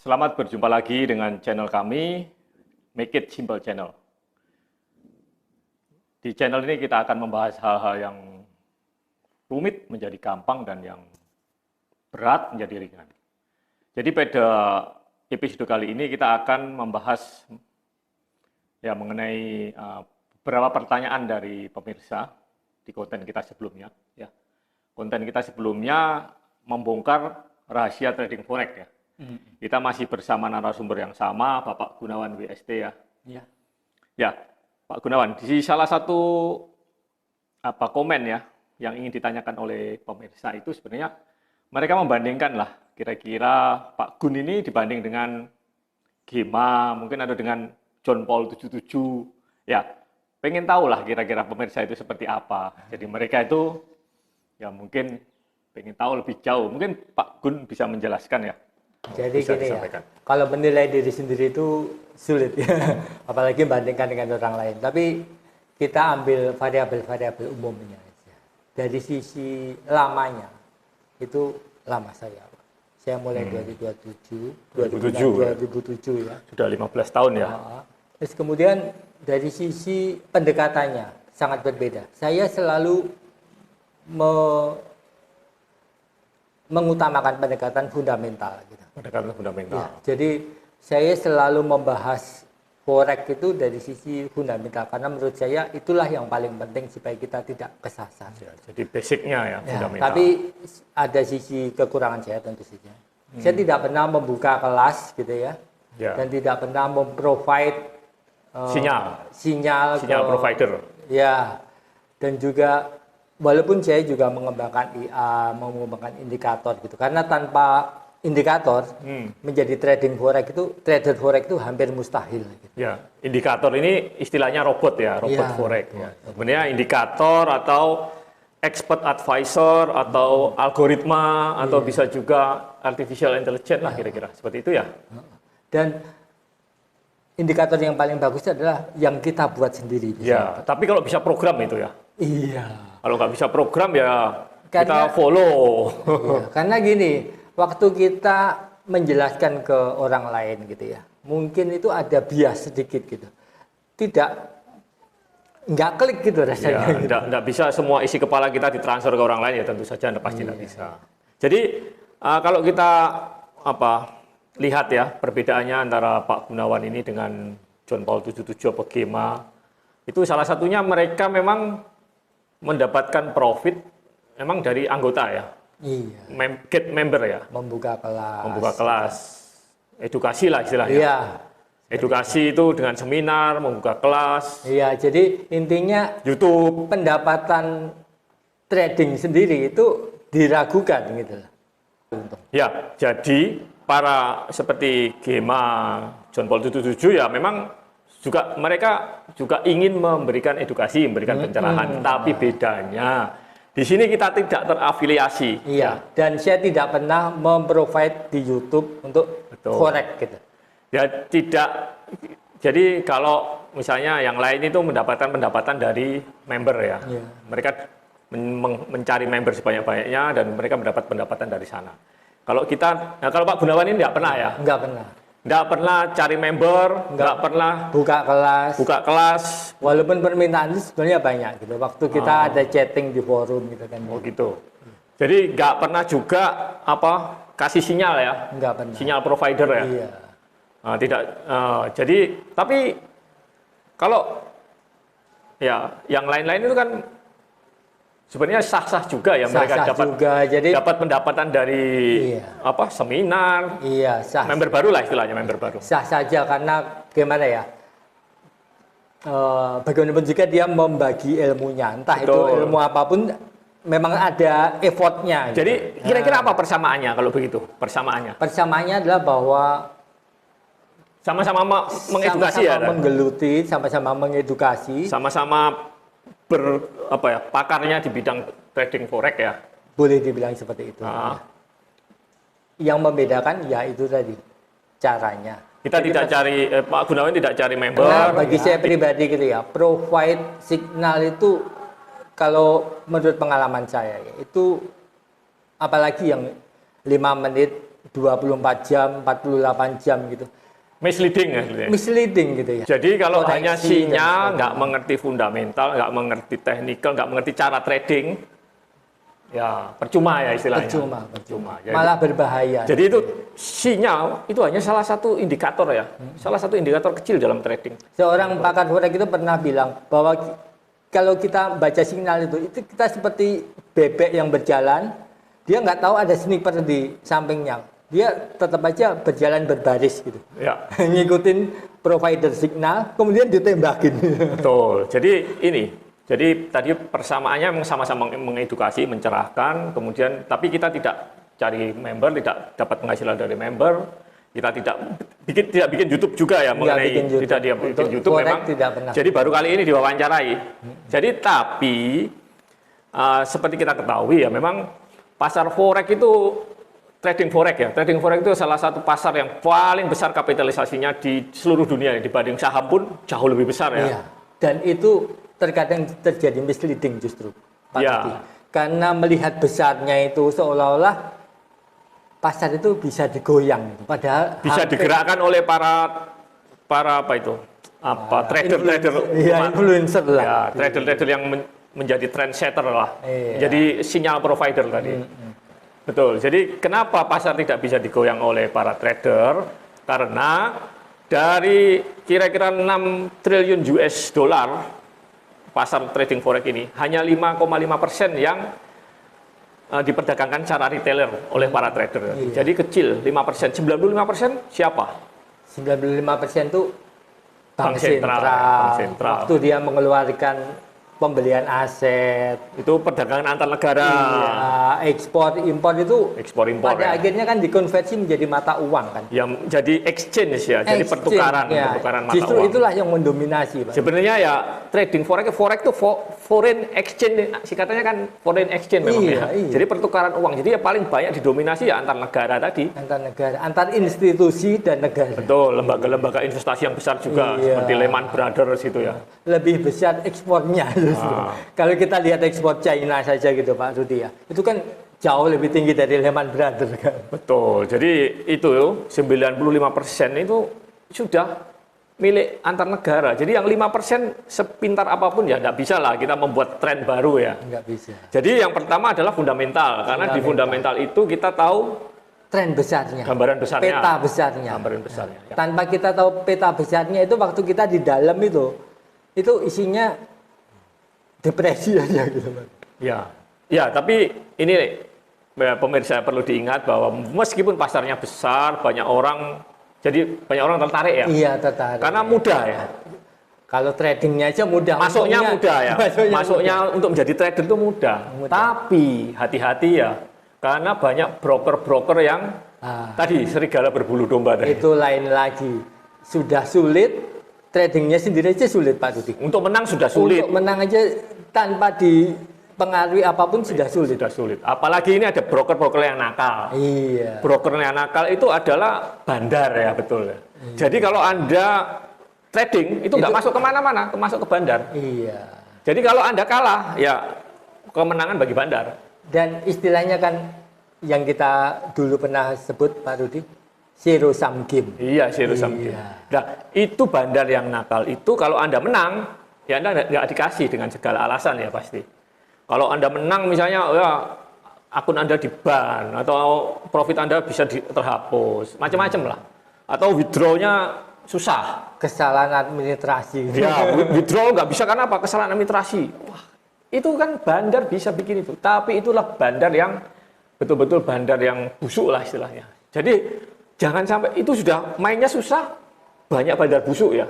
Selamat berjumpa lagi dengan channel kami, Make It Simple Channel. Di channel ini kita akan membahas hal-hal yang rumit menjadi gampang dan yang berat menjadi ringan. Jadi pada episode kali ini kita akan membahas mengenai beberapa pertanyaan dari pemirsa di konten kita sebelumnya. Konten kita sebelumnya membongkar rahasia trading forex ya. Kita masih bersama narasumber yang sama, Bapak Gunawan WST ya. Ya, Pak Gunawan, di salah satu komen ya yang ingin ditanyakan oleh pemirsa itu sebenarnya mereka membandingkan lah kira-kira Pak Gun ini dibanding dengan Gema, mungkin ada dengan John Paul 77. Ya, pengen tahu lah kira-kira pemirsa itu seperti apa. Jadi mereka itu ya mungkin pengen tahu lebih jauh. Mungkin Pak Gun bisa menjelaskan ya. Jadi gini ya, kalau menilai diri sendiri itu sulit ya, apalagi bandingkan dengan orang lain. Tapi kita ambil variabel-variabel umumnya aja. Dari sisi lamanya, itu lama saya. Saya mulai 2007 ya. Sudah 15 tahun ya. Terus kemudian dari sisi pendekatannya sangat berbeda. Saya selalu mengutamakan pendekatan fundamental gitu. Pendekatan fundamental. Ya, jadi saya selalu membahas forex itu dari sisi fundamental karena menurut saya itulah yang paling penting supaya kita tidak kesasar. Ya, jadi basicnya ya fundamental. Tapi ada sisi kekurangan saya tentu saja. Saya tidak pernah membuka kelas gitu ya. Dan tidak pernah memprovide sinyal provider. Ya. Dan juga walaupun saya juga mengembangkan IA, mengembangkan indikator gitu. Karena tanpa indikator menjadi trader forex itu hampir mustahil. Gitu. Ya, indikator ini istilahnya robot ya, robot forex. Ya. Sebenarnya indikator atau expert advisor atau algoritma atau bisa juga artificial intelligence lah kira-kira seperti itu ya. Dan indikator yang paling bagus adalah yang kita buat sendiri. Ya, tapi kalau bisa program itu ya. Iya. Kalau nggak bisa program ya kita follow. Iya, karena gini, waktu kita menjelaskan ke orang lain gitu ya, mungkin itu ada bias sedikit gitu. Nggak klik gitu rasanya. Ya, nggak bisa semua isi kepala kita ditransfer ke orang lain ya tentu saja pasti nggak bisa. Jadi kalau kita lihat ya perbedaannya antara Pak Gunawan ini dengan John Paul 77 atau Gema, itu salah satunya mereka memang mendapatkan profit memang dari anggota ya. Iya. Get member ya. Membuka kelas. Edukasi lah istilahnya. Iya. Edukasi itu dengan seminar, membuka kelas. Iya, jadi intinya YouTube, pendapatan trading sendiri itu diragukan gitu. Ya, jadi para seperti Gema, John Paul 77 ya memang juga mereka juga ingin memberikan edukasi, memberikan pencerahan, tapi bedanya di sini kita tidak terafiliasi. Iya, dan saya tidak pernah memprovide di YouTube untuk forex gitu. Ya tidak. Jadi kalau misalnya yang lain itu mendapatkan pendapatan dari member ya. Iya. Mereka mencari member sebanyak-banyaknya dan mereka mendapat pendapatan dari sana. Kalau kita, kalau Pak Gunawan ini nggak pernah ya? Nggak pernah. Nggak pernah cari member, nggak pernah buka kelas. Walaupun permintaan itu sebenarnya banyak gitu. Waktu kita ada chatting di forum gitu kan. Oh gitu. Jadi nggak pernah juga kasih sinyal ya? Nggak pernah. Sinyal provider ya? Iya. Tidak. Jadi tapi kalau ya yang lain-lain itu kan sebenarnya sah-sah juga ya, mereka dapat pendapatan dari seminar, sah. Member baru lah istilahnya, member baru. Sah saja karena gimana ya? Bagaimanapun juga dia membagi ilmunya, entah itu ilmu apapun, memang ada effortnya. Jadi kira-kira apa persamaannya kalau begitu? Persamaannya adalah bahwa sama-sama mengedukasi ya, menggeluti, sama-sama mengedukasi, sama-sama pakarnya di bidang trading forex ya. Boleh dibilang seperti itu. Yang membedakan ya itu tadi caranya. Kita tidak cari Pak Gunawan tidak cari member. Nah, bagi saya pribadi gitu ya, provide signal itu kalau menurut pengalaman saya ya, itu apalagi yang 5 menit 24 jam, 48 jam gitu. Misleading ya. Misleading gitu ya. Jadi kalau hanya Koreksi sinyal, dan nggak mengerti fundamental, nggak mengerti technical, nggak mengerti cara trading, ya percuma ya istilahnya. Percuma. Jadi, Malah berbahaya. Jadi itu sinyal itu hanya salah satu indikator ya, salah satu indikator kecil dalam trading. Seorang pakar forex itu pernah bilang bahwa kalau kita baca sinyal itu kita seperti bebek yang berjalan, dia nggak tahu ada sniper di sampingnya. Dia tetap aja berjalan berbaris gitu. Ya. Ngikutin provider signal, kemudian ditembakin. Betul. Jadi tadi persamaannya memang sama-sama mengedukasi, mencerahkan, kemudian tapi kita tidak cari member, tidak dapat penghasilan dari member, kita tidak bikin YouTube juga ya mengenai tidak dia bikin YouTube memang. Tidak pernah. Jadi baru kali ini diwawancarai. Jadi tapi seperti kita ketahui ya memang pasar forex itu trading forex ya. Trading forex itu salah satu pasar yang paling besar kapitalisasinya di seluruh dunia ya. Dibanding saham pun jauh lebih besar ya. Iya. Dan itu terkadang terjadi misleading justru, Pak Budi. Karena melihat besarnya itu seolah-olah pasar itu bisa digoyang, padahal bisa digerakkan oleh para apa itu? Trader-trader, influencer lah. Ya, trader-trader yang menjadi trendsetter lah. Jadi sinyal provider tadi. Betul. Jadi kenapa pasar tidak bisa digoyang oleh para trader? Karena dari kira-kira 6 triliun US dollar pasar trading forex ini hanya 5,5% yang diperdagangkan secara retailer oleh para trader. Jadi kecil 5%. 95% siapa? 95% itu bank sentral. Waktu dia mengeluarkan pembelian aset, itu perdagangan antar negara. Iya, ekspor impor itu pada akhirnya kan dikonversi menjadi mata uang kan. Yang jadi exchange ya, jadi pertukaran mata justru uang. Itulah yang mendominasi, Pak. Sebenarnya ya trading forex itu foreign exchange, singkatannya kan foreign exchange memang ya. Jadi pertukaran uang. Jadi ya paling banyak didominasi ya antar negara tadi. Antar negara, antar institusi dan negara. Betul, lembaga-lembaga investasi yang besar juga seperti Lehman Brothers itu ya. Lebih besar ekspornya. Kalau kita lihat ekspor China saja gitu Pak Rudi ya, itu kan jauh lebih tinggi dari Lehman Brothers kan. Betul, jadi itu 95% itu sudah milik antar negara. Jadi yang 5% sepintar apapun ya tidak bisa lah kita membuat tren baru ya. Nggak bisa. Jadi yang pertama adalah fundamental, karena di fundamental itu kita tahu tren besarnya, gambaran besarnya, peta besarnya. Gambaran besarnya. Ya. Tanpa kita tahu peta besarnya itu waktu kita di dalam itu isinya depresi aja gitu Pak. Ya, tapi ini pemirsa perlu diingat bahwa meskipun pasarnya besar, banyak orang tertarik ya. Iya, tertarik. Karena mudah ya. Kalau tradingnya aja mudah. Masuknya mudah ya. Masuknya mudah. Untuk menjadi trader itu mudah. Tapi hati-hati ya. Karena banyak broker-broker yang tadi serigala berbulu domba tadi. Itu lain lagi. Sudah sulit. Tradingnya sendiri aja sulit Pak Rudi. Untuk menang sudah sulit. Untuk menang aja tanpa dipengaruhi apapun sudah sulit. Sudah sulit. Apalagi ini ada broker-broker yang nakal. Iya. Broker yang nakal itu adalah bandar ya, betul. Jadi kalau Anda trading itu nggak masuk kemana-mana, masuk ke bandar. Iya. Jadi kalau Anda kalah, ya kemenangan bagi bandar. Dan istilahnya kan yang kita dulu pernah sebut Pak Rudi, zero sum game. Iya, zero sum game. Nah, itu bandar yang nakal itu kalau Anda menang, ya Anda nggak dikasih dengan segala alasan ya pasti. Kalau Anda menang misalnya, ya akun Anda di-ban, atau profit Anda bisa terhapus, macam-macam lah. Atau withdraw-nya susah. Kesalahan administrasi. Ya, withdraw nggak bisa karena apa? Kesalahan administrasi. Wah, itu kan bandar bisa bikin itu. Tapi itulah bandar yang betul-betul bandar yang busuk lah istilahnya. Jadi jangan sampai itu sudah mainnya susah, banyak bandar busuk ya.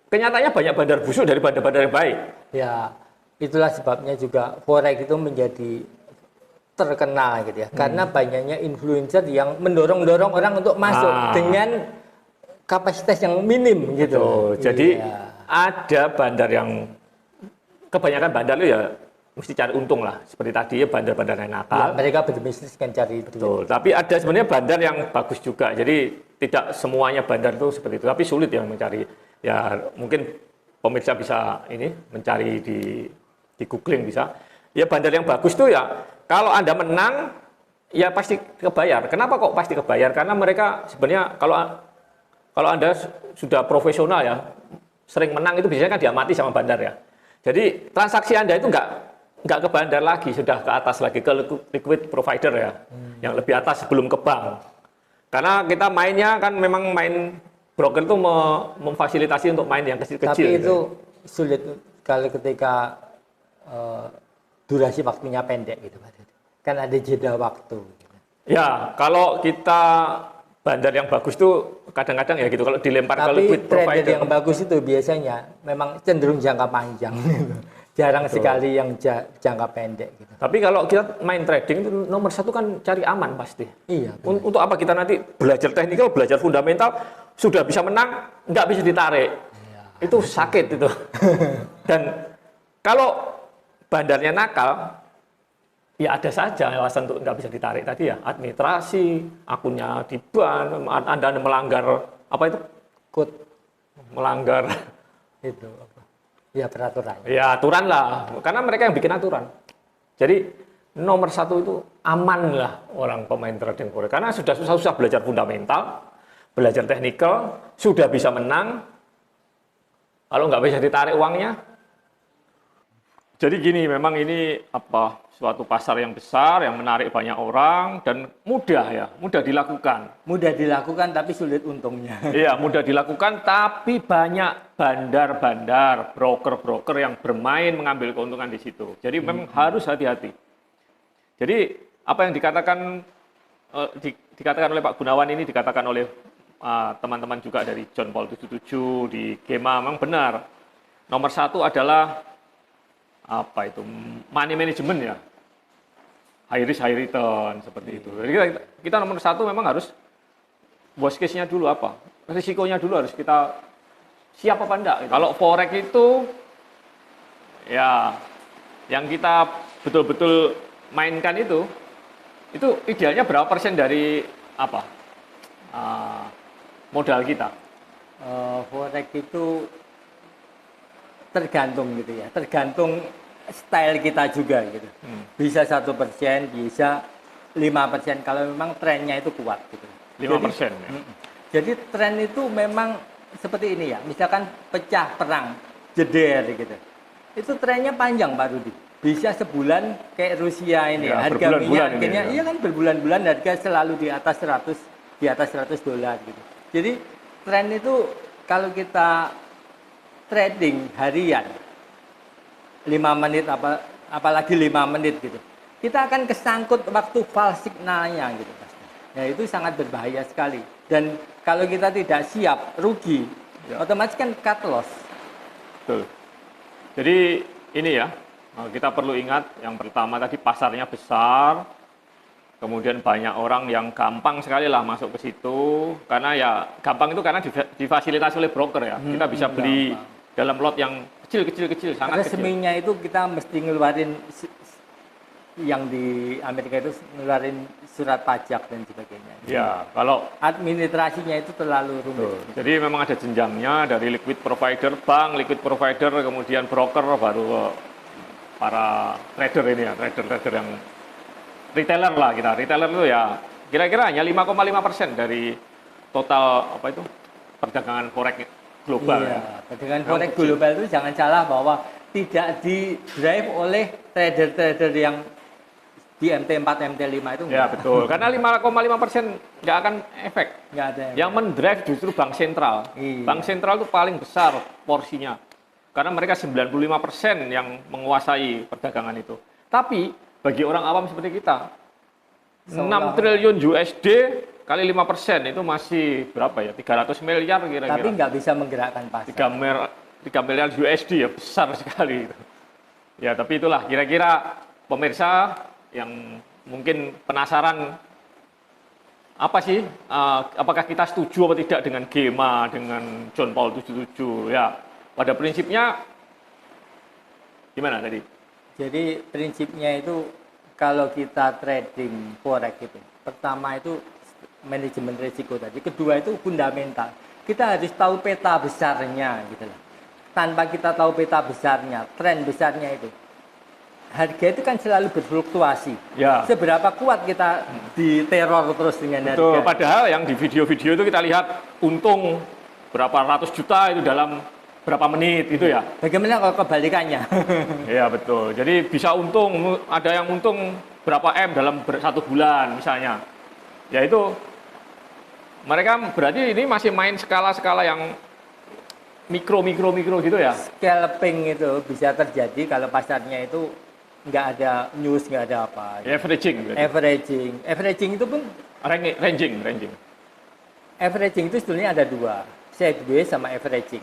Kenyataannya banyak bandar busuk dari bandar-bandar yang baik. Ya, itulah sebabnya juga forex itu menjadi terkenal gitu ya. Karena banyaknya influencer yang mendorong-dorong orang untuk masuk dengan kapasitas yang minim gitu. Betul. Jadi ada bandar yang kebanyakan bandar itu ya mesti cari untung lah, seperti tadi ya bandar-bandar yang nakal. Ya, mereka berbisnis kan cari itu. Betul. Tapi ada sebenarnya bandar yang bagus juga. Jadi tidak semuanya bandar itu seperti itu. Tapi sulit yang mencari. Ya mungkin pemirsa bisa mencari di googling bisa. Ya bandar yang bagus tuh ya kalau Anda menang ya pasti kebayar. Kenapa kok pasti kebayar? Karena mereka sebenarnya kalau Anda sudah profesional ya, sering menang itu biasanya kan diamati sama bandar ya. Jadi transaksi Anda itu nggak ke bandar lagi, sudah ke atas lagi, ke liquid provider ya, yang lebih atas sebelum ke bank. Karena kita mainnya kan memang main broker itu memfasilitasi untuk main yang kecil-kecil. Tapi itu gitu. sulit kalau ketika durasi waktunya pendek gitu Pak. Kan ada jeda waktu. Ya, kalau kita bandar yang bagus tuh kadang-kadang ya gitu, kalau dilempar ke Tapi liquid trader provider. yang bagus itu biasanya memang cenderung jangka panjang. Jarang sekali yang jangka pendek gitu. Tapi kalau kita main trading itu nomor satu kan cari aman pasti. Iya. Untuk apa kita nanti belajar teknikal, belajar fundamental, sudah bisa menang, nggak bisa ditarik. Iya. Itu sakit itu. Dan kalau bandarnya nakal, ya ada saja alasan untuk nggak bisa ditarik tadi ya. Administrasi, akunnya di-ban, Anda melanggar, apa itu? Code Melanggar. itu apa? Ya peraturan. Ya aturan lah, karena mereka yang bikin aturan. Jadi nomor satu itu aman lah orang pemain trading forex, karena sudah susah-susah belajar fundamental, belajar teknikal, sudah bisa menang, kalau nggak bisa ditarik uangnya. Jadi gini, memang ini suatu pasar yang besar, yang menarik banyak orang dan mudah dilakukan. Mudah dilakukan tapi sulit untungnya. Iya, mudah dilakukan, tapi banyak bandar-bandar, broker-broker yang bermain mengambil keuntungan di situ. Jadi memang harus hati-hati. Jadi apa yang dikatakan oleh Pak Gunawan ini, dikatakan oleh teman-teman juga dari John Paul 77 di GEMA, memang benar. Nomor satu adalah money management ya. High risk, high return, seperti itu. Jadi kita nomor satu memang harus worst case-nya dulu apa? Risikonya dulu harus kita siap apa enggak. Kalau forex itu ya yang kita betul-betul mainkan itu idealnya berapa persen dari modal kita? Forex itu tergantung gitu ya, tergantung style kita juga gitu. Bisa 1%, bisa 5% kalau memang trennya itu kuat gitu. 5%. Jadi tren itu memang seperti ini ya, misalkan pecah perang, jeder gitu. Itu trennya panjang Pak Rudi. Bisa sebulan kayak Rusia ini ya, harga minyak akhirnya iya kan berbulan-bulan harga selalu di atas $100 gitu. Jadi tren itu kalau kita trading harian 5 menit apalagi 5 menit gitu. Kita akan kesangkut waktu false signalnya gitu pasti. Nah, itu sangat berbahaya sekali. Dan kalau kita tidak siap rugi, otomatis kan cut loss. Betul. Jadi ini ya, kita perlu ingat yang pertama tadi pasarnya besar. Kemudian banyak orang yang gampang sekali lah masuk ke situ, karena ya gampang itu karena difasilitasi oleh broker ya. Kita bisa beli dalam lot yang kecil, sangat kecil. Resminya itu kita mesti ngeluarin yang di Amerika itu ngeluarin surat pajak dan sebagainya. Ya, kalau administrasinya itu terlalu rumit. Jadi memang ada jenjangnya dari liquid provider, bank, liquid provider, kemudian broker, baru para trader ini ya, trader yang retailer lah kita. Retailer itu ya kira-kira hanya 5,5% dari total perdagangan forex global. Iya, perdagangan forex global itu jangan salah bahwa tidak di-drive oleh trader-trader yang di MT4, MT5 itu enggak. Ya betul, karena 5,5% nggak akan efek. Nggak ada. Yang mendrive justru bank sentral. Iya. Bank sentral itu paling besar porsinya. Karena mereka 95% yang menguasai perdagangan itu. Tapi bagi orang awam seperti kita, 6 triliun USD kali 5% itu masih berapa ya? 300 miliar kira-kira. Tapi nggak bisa menggerakkan pasar. 3 miliar USD ya, besar sekali. Ya, tapi itulah kira-kira pemirsa yang mungkin penasaran apa sih, apakah kita setuju atau tidak dengan GEMA, dengan John Paul 77. Ya, pada prinsipnya gimana tadi? Jadi prinsipnya itu kalau kita trading forex itu, pertama itu manajemen risiko tadi, kedua itu fundamental. Kita harus tahu peta besarnya gitu loh. Tanpa kita tahu peta besarnya, tren besarnya itu, harga itu kan selalu berfluktuasi. Ya. Seberapa kuat kita diteror terus dengan Betul. harga. Padahal yang di video-video itu kita lihat untung berapa ratus juta itu dalam berapa menit gitu ya. Bagaimana kalau kebalikannya? Iya betul. Jadi bisa untung, ada yang untung berapa M dalam satu bulan misalnya. Ya itu mereka berarti ini masih main skala-skala yang mikro gitu ya. Scalping itu bisa terjadi kalau pasarnya itu nggak ada news, nggak ada apa. Averaging. Averaging itu pun Ranging. averaging itu sebenarnya ada dua, sideways sama averaging.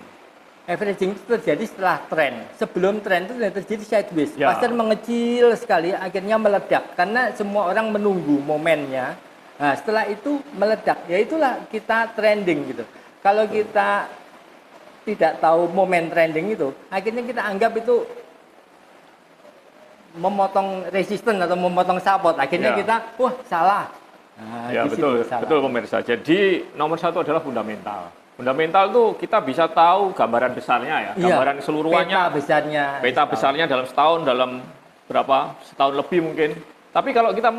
Averaging itu terjadi setelah tren. Sebelum tren itu sudah terjadi sideways. Ya. Pasar mengecil sekali, akhirnya meledak karena semua orang menunggu momennya. Nah, setelah itu meledak. Ya itulah kita trending gitu. Kalau kita tidak tahu momen trending itu, akhirnya kita anggap itu memotong resisten atau memotong support. Akhirnya Ya. kita, wah salah. Nah, Ya di situ betul, salah. betul pemirsa. Jadi nomor satu adalah fundamental. Fundamental tuh kita bisa tahu gambaran besarnya ya, Iya, gambaran keseluruhannya, peta besarnya dalam setahun, dalam berapa, setahun lebih mungkin. Tapi kalau kita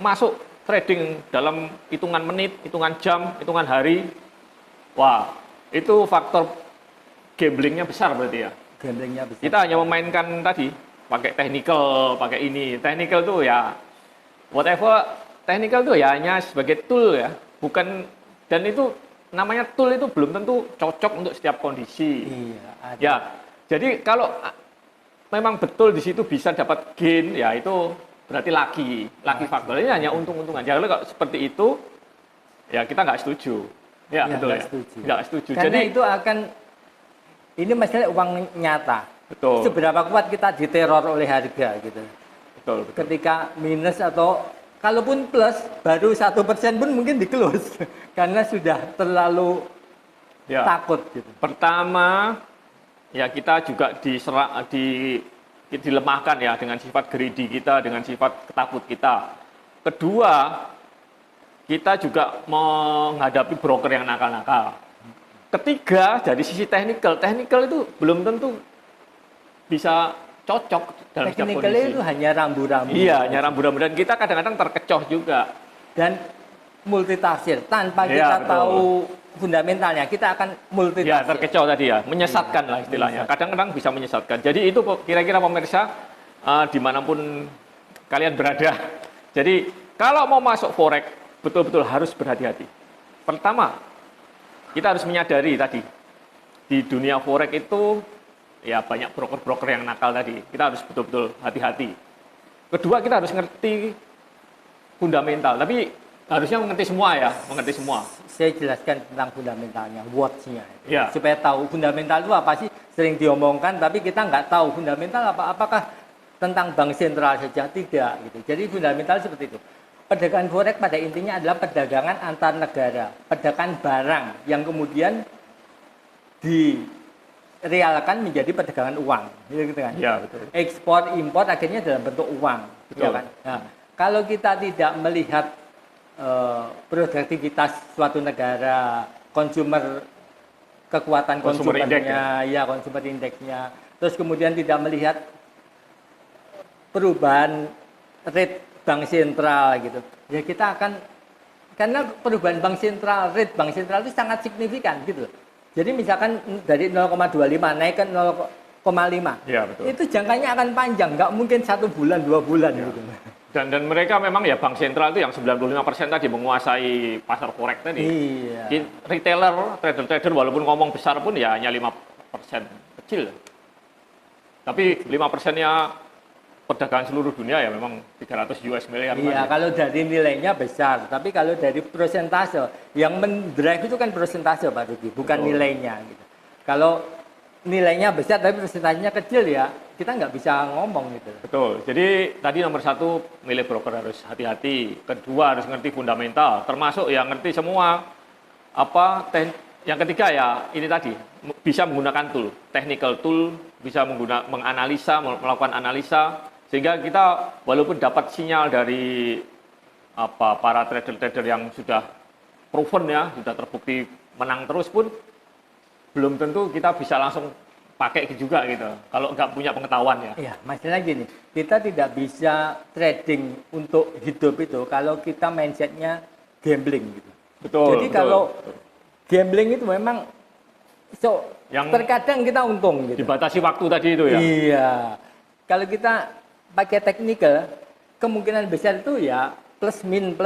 masuk trading dalam hitungan menit, hitungan jam, hitungan hari, wah itu faktor gamblingnya besar berarti ya. Gamblingnya besar. Kita hanya memainkan tadi, pakai technical, pakai ini. Technical tuh ya, whatever, technical tuh ya hanya sebagai tool ya, bukan, dan itu namanya tool itu belum tentu cocok untuk setiap kondisi. Iya, ada. Ya, jadi kalau memang betul di situ bisa dapat gain, ya itu berarti laki faktor. Ini hanya untung-untungan. Jadi kalau seperti itu, ya kita nggak setuju. Ya, betul ya. Nggak setuju. Karena Jadi itu akan, ini masalah uang nyata. betul. Seberapa kuat kita diteror oleh harga gitu. Betul. Ketika minus atau kalaupun plus, baru 1% pun mungkin di close karena sudah terlalu Ya. takut gitu. Pertama, ya kita juga dilemahkan ya dengan sifat greedy kita, dengan sifat ketakut kita. Kedua, kita juga menghadapi broker yang nakal-nakal. Ketiga, dari sisi technical itu belum tentu bisa cocok dalam setiap Technical kondisi. itu hanya rambu-rambu. Iya, hanya rambu-rambu, dan kita kadang-kadang terkecoh juga. Dan multitafsir tanpa Iya, kita betul. tahu fundamentalnya, kita akan Ya, multitafsir. terkecoh tadi ya, menyesatkan lah istilahnya. Kadang-kadang bisa menyesatkan. Jadi itu kira-kira pemirsa, dimanapun kalian berada. Jadi kalau mau masuk forex, betul-betul harus berhati-hati. Pertama, kita harus menyadari tadi, di dunia forex itu ya banyak broker-broker yang nakal tadi. Kita harus betul-betul hati-hati. Kedua, kita harus ngerti fundamental. Tapi harusnya mengerti semua ya, mengerti semua. Saya jelaskan tentang fundamentalnya, watch-nya. Ya. Supaya tahu fundamental itu apa sih, sering diomongkan, tapi kita nggak tahu fundamental apa. Apakah tentang bank sentral saja? Tidak. Gitu. Jadi fundamental seperti itu. Perdagangan forex pada intinya adalah perdagangan antar negara, perdagangan barang yang kemudian direalkan menjadi perdagangan uang, gitu kan? Ya, betul. Ekspor impor akhirnya dalam bentuk uang, Betul. ya kan? Nah, kalau kita tidak melihat produktivitas suatu negara, kekuatan Consumer index, konsumernya, ya consumer index-nya, terus kemudian tidak melihat perubahan rate bank sentral gitu, ya kita akan, karena perubahan bank sentral, rate bank sentral itu sangat signifikan gitu. Jadi misalkan dari 0,25 naik ke 0,5, Ya, betul. itu jangkanya akan panjang, nggak mungkin 1 bulan 2 bulan gitu. Dan mereka memang ya bank sentral itu yang 95% tadi menguasai pasar forex tadi. Iya. Retailer, trader-trader walaupun ngomong besar pun ya hanya 5% kecil. Tapi 5%-nya perdagangan seluruh dunia ya memang 300 US miliar. Iya, tadi. kalau dari nilainya besar, tapi kalau dari persentase, yang mendrive itu kan persentase Pak Rugi, bukan Betul. nilainya gitu. Kalau nilainya besar tapi persentasenya kecil ya, kita nggak bisa ngomong gitu. Betul. Jadi tadi nomor satu, milih broker harus hati-hati. Kedua harus ngerti fundamental, termasuk yang ngerti semua yang ketiga ya ini tadi bisa menggunakan tool, technical tool, bisa menganalisa, melakukan analisa, sehingga kita walaupun dapat sinyal dari para trader-trader yang sudah proven ya, sudah terbukti menang terus pun belum tentu kita bisa langsung pakai juga gitu. Kalau nggak punya pengetahuan ya. Iya, masalah gini, kita tidak bisa trading untuk hidup itu kalau kita mindsetnya gambling gitu. Betul. Jadi betul. kalau gambling itu memang Yang terkadang kita untung gitu. dibatasi waktu tadi itu ya. Iya. Kalau kita pakai teknikal, kemungkinan besar itu ya plus min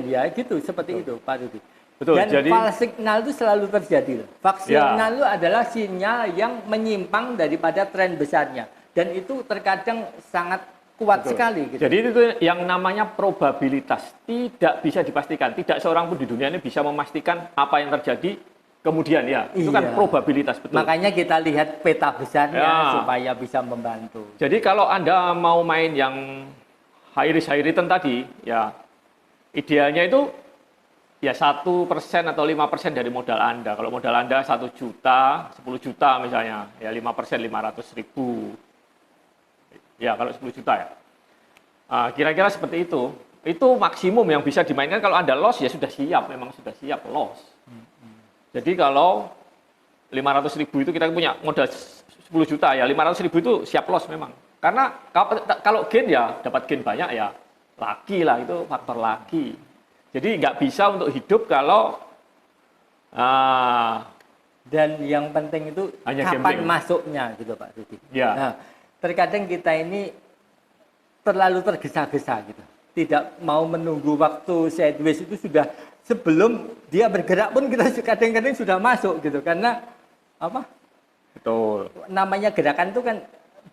ya gitu seperti itu Pak Rudi. Betul. Dan Jadi false signal itu selalu terjadi. False signal itu adalah sinyal yang menyimpang daripada tren besarnya dan itu terkadang sangat kuat sekali. Gitu. Jadi itu yang namanya probabilitas tidak bisa dipastikan. Tidak seorang pun di dunia ini bisa memastikan apa yang terjadi kemudian ya. Itu kan probabilitas betul. Makanya kita lihat peta besarnya supaya bisa membantu. Jadi kalau Anda mau main yang high risk high return tadi, ya idealnya itu ya 1% atau 5% dari modal Anda. Kalau modal Anda 1 juta, 10 juta misalnya, ya 5% 500.000. Ya kalau 10 juta ya. Kira-kira seperti itu. Itu maksimum yang bisa dimainkan. Kalau Anda loss ya sudah siap, memang sudah siap loss. Jadi kalau 500.000 itu kita punya modal 10 juta ya 500.000 itu siap loss memang. Karena kalau gain ya dapat gain banyak ya laki lah, itu faktor laki. Jadi nggak bisa untuk hidup kalau dan yang penting itu hanya kapan gambling. masuknya gitu Pak Rudi. Ya. Nah, terkadang kita ini terlalu tergesa-gesa gitu. Tidak mau menunggu waktu sideways itu sudah sebelum dia bergerak pun kita kadang-kadang sudah masuk gitu karena apa? Betul. Namanya gerakan itu kan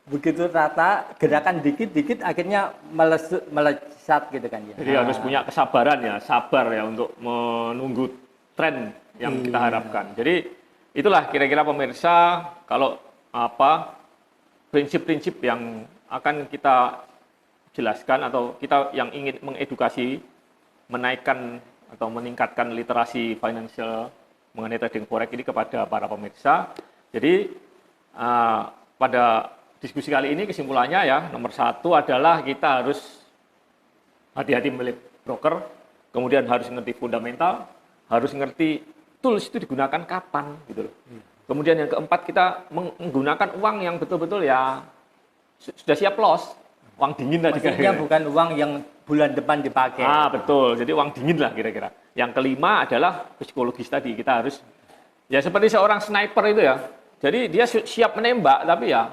begitu rata, gerakan dikit-dikit akhirnya melesat gitu kan ya. Jadi harus punya kesabaran ya, sabar ya untuk menunggu tren yang kita harapkan. Jadi itulah kira-kira pemirsa kalau prinsip-prinsip yang akan kita jelaskan atau kita yang ingin mengedukasi, menaikkan atau meningkatkan literasi financial mengenai trading forex ini kepada para pemirsa. Jadi pada diskusi kali ini kesimpulannya ya nomor 1 adalah kita harus hati-hati memilih broker, kemudian harus ngerti fundamental, harus ngerti tools itu digunakan kapan gitu loh. Kemudian yang keempat kita menggunakan uang yang betul-betul ya sudah siap loss, uang dingin tadi. Maksudnya bukan uang yang bulan depan dipakai. Betul, jadi uang dingin lah kira-kira. Yang kelima adalah psikologis tadi, kita harus ya seperti seorang sniper itu ya. Jadi dia siap menembak tapi ya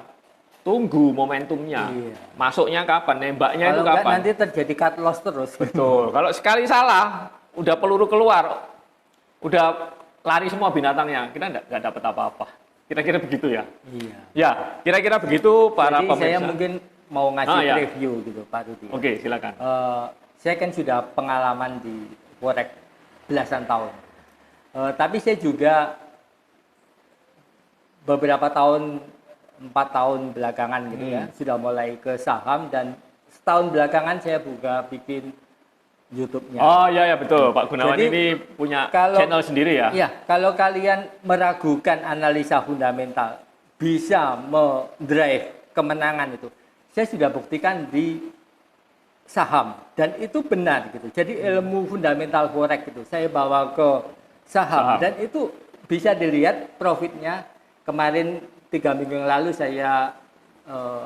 tunggu momentumnya. Masuknya kapan, nembaknya kalau itu kapan. nanti terjadi cut loss terus. Betul. Kalau sekali salah, udah peluru keluar, udah lari semua binatangnya, kita nggak dapat apa-apa. Kira-kira begitu ya? Iya. Ya, kira-kira begitu para Jadi pemirsa. saya mungkin mau ngasih review gitu Pak Rudi. Oke, silakan. Saya kan sudah pengalaman di forex belasan tahun. Tapi saya juga beberapa tahun 4 tahun belakangan gitu ya sudah mulai ke saham dan setahun belakangan saya bikin YouTube-nya. Oh iya betul, Pak Gunawan. Jadi, ini punya channel sendiri ya. Iya, kalau kalian meragukan analisa fundamental bisa mendrive kemenangan itu. Saya sudah buktikan di saham dan itu benar gitu. Jadi ilmu fundamental forex itu saya bawa ke saham dan itu bisa dilihat profitnya. Kemarin 3 minggu yang lalu saya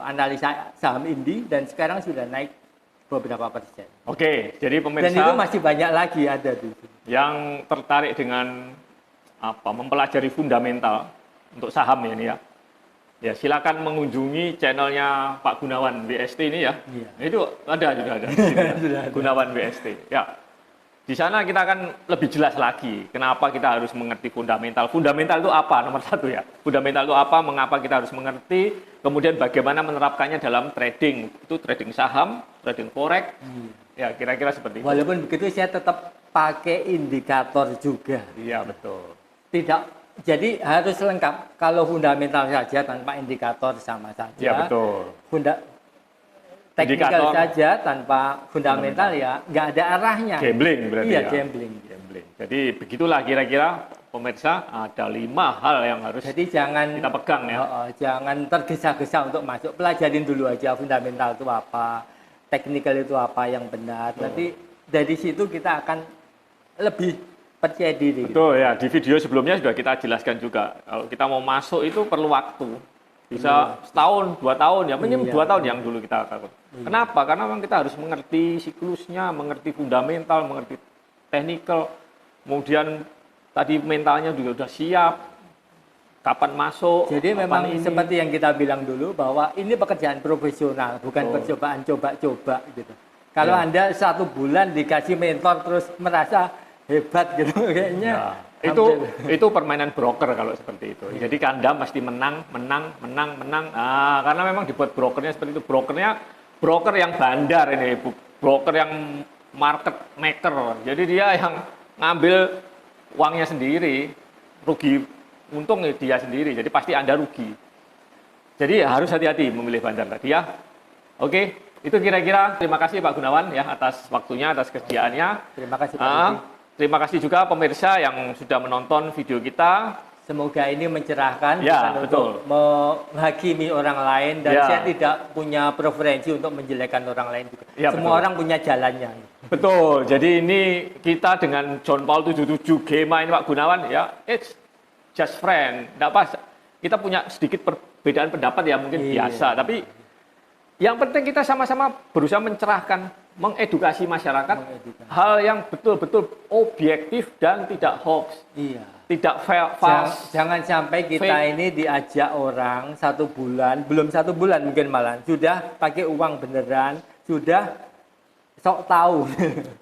analisa saham Indi dan sekarang sudah naik beberapa persen. Oke, jadi pemirsa. Dan itu masih banyak lagi ada di sini. Yang tertarik dengan mempelajari fundamental untuk saham ya ini ya. Ya silakan mengunjungi channelnya Pak Gunawan BST ini ya. Iya. Itu ada juga ada. Gunawan BST. Ya. Di sana kita akan lebih jelas lagi kenapa kita harus mengerti fundamental. Fundamental itu apa? Nomor 1 ya. Fundamental itu apa? Mengapa kita harus mengerti? Kemudian bagaimana menerapkannya dalam trading. Itu trading saham, trading forex. Ya kira-kira seperti itu. Walaupun begitu saya tetap pakai indikator juga. Iya betul. Tidak, jadi harus lengkap. Kalau fundamental saja tanpa indikator sama saja. Iya betul. Teknikal saja tanpa fundamental ya nggak ada arahnya. Gambling berarti iya, ya. Gambling. Jadi begitulah kira-kira pemirsa ada 5 hal yang harus kita pegang ya. Jangan tergesa-gesa untuk masuk. Pelajarin dulu aja fundamental itu apa, teknikal itu apa yang benar. Nanti dari situ kita akan lebih percaya diri. Betul ya. Di video sebelumnya sudah kita jelaskan juga. Kalau kita mau masuk itu perlu waktu. bisa setahun, 2 tahun, ya minimum Iya. 2 tahun yang dulu kita takut. Kenapa? Karena memang kita harus mengerti siklusnya, mengerti fundamental, mengerti teknikal, kemudian tadi mentalnya juga udah siap, kapan masuk, Jadi kapan memang ini. seperti yang kita bilang dulu bahwa ini pekerjaan profesional, bukan Oh. percobaan coba-coba gitu. Kalau Ya. Anda 1 bulan dikasih mentor terus merasa hebat gitu, kayaknya Ya, hampir. itu permainan broker kalau seperti itu. Jadi Anda mesti menang. Ah, karena memang dibuat brokernya seperti itu. Broker yang bandar ini, broker yang market maker. Jadi dia yang ngambil uangnya sendiri, rugi untung dia sendiri. Jadi pasti Anda rugi. Jadi harus hati-hati memilih bandar tadi ya. Oke, itu kira-kira. Terima kasih Pak Gunawan ya atas waktunya, atas kesediaannya. Terima kasih Pak Ah, Rudi. terima kasih juga pemirsa yang sudah menonton video kita. Semoga ini mencerahkan, Ya, bukan betul. untuk menghakimi orang lain, dan Ya. saya tidak punya preferensi untuk menjelekkan orang lain juga. Ya, Semua betul. orang punya jalannya. Betul. Jadi ini kita dengan John Paul 77 Gema ini Pak Gunawan ya, it's just friend. Nggak apa, kita punya sedikit perbedaan pendapat ya mungkin Iya. biasa, tapi yang penting kita sama-sama berusaha mencerahkan, mengedukasi masyarakat Mengedukasi. hal yang betul-betul objektif dan tidak hoax, Iya. tidak false. Jangan sampai kita Fake. ini diajak orang 1 bulan, belum 1 bulan mungkin malah, sudah pakai uang beneran, sudah sok tahu.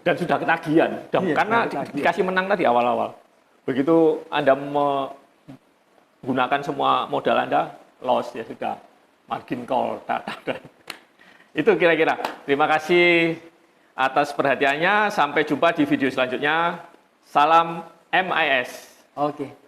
Dan sudah ketagihan. Iya, Karena sudah ketagihan. dikasih menang tadi awal-awal. Begitu Anda menggunakan semua modal Anda, loss ya sudah. Margin call. Itu kira-kira. Terima kasih atas perhatiannya. Sampai jumpa di video selanjutnya. Salam MIS. Oke.